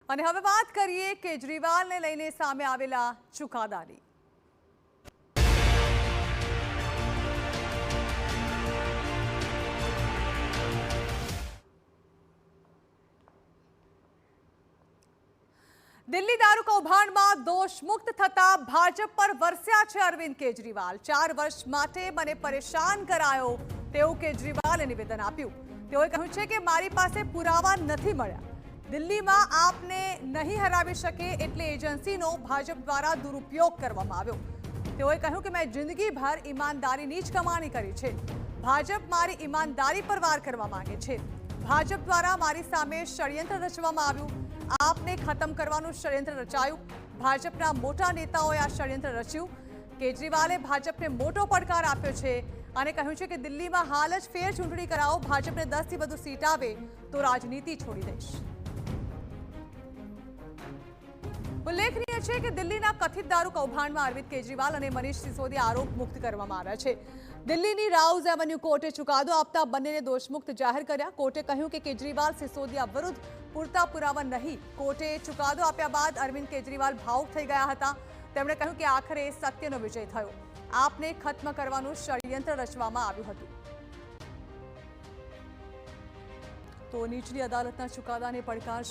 અને હવે વાત કરીએ કેજરીવાલને લઈને સામે આવેલા ચુકાદાની। દિલ્હી દારૂ કૌભાંડમાં દોષમુક્ત થતા ભાજપ પર વરસ્યા છે અરવિંદ કેજરીવાલ। 4 વર્ષ માટે મને પરેશાન કરાયો તેવું કેજરીવાલે નિવેદન આપ્યું। તેઓએ કહ્યું છે કે મારી પાસે પુરાવા નથી મળ્યા। દિલ્હીમાં આપને નહીં હરાવી શકે એટલે એજન્સીનો ભાજપ દ્વારા દુરુપયોગ કરવામાં આવ્યો। તેઓએ કહ્યું કે મેં જિંદગીભર ઈમાનદારીની જ કમાણી કરી છે। ભાજપ મારી ઈમાનદારી પર વાર કરવા માંગે છે। ભાજપ દ્વારા મારી સામે ષડયંત્ર રચવામાં આવ્યું। આપને ખતમ કરવાનું ષડયંત્ર રચાયું। ભાજપના મોટા નેતાઓએ આ ષડયંત્ર રચ્યું। કેજરીવાલે ભાજપને મોટો પડકાર આપ્યો છે અને કહ્યું છે કે દિલ્હીમાં હાલ જ ફેર ચૂંટણી કરાવો। ભાજપને 10 થી વધુ સીટ આવે તો રાજનીતિ છોડી દઈશ। ઉલ્લેખનીય છે કે દિલ્હીના કથિત દારૂ કૌભાંડમાં અરવિંદ કેજરીવાલ અને મનીષ સિસોદિયા આરોપ મુક્ત કરવામાં આવ્યા છે। દિલ્હીની રાઉઝ એવન્યુ કોર્ટે ચુકાદો આપતા બંનેને દોષમુક્ત જાહેર કર્યા। કોર્ટે કહ્યું કે કેજરીવાલ સિસોદિયા વિરુદ્ધ પૂરતા પુરાવા નહીં। કોર્ટે ચુકાદો આપ્યા બાદ અરવિંદ કેજરીવાલ ભાવુક થઈ ગયા હતા। તેમણે કહ્યું કે આખરે સત્યનો વિજય થયો। આપને ખત્મ કરવાનું ષડયંત્ર રચવામાં આવ્યું હતું। તો નીચલી અદાલતના ચુકાદાને પડકાર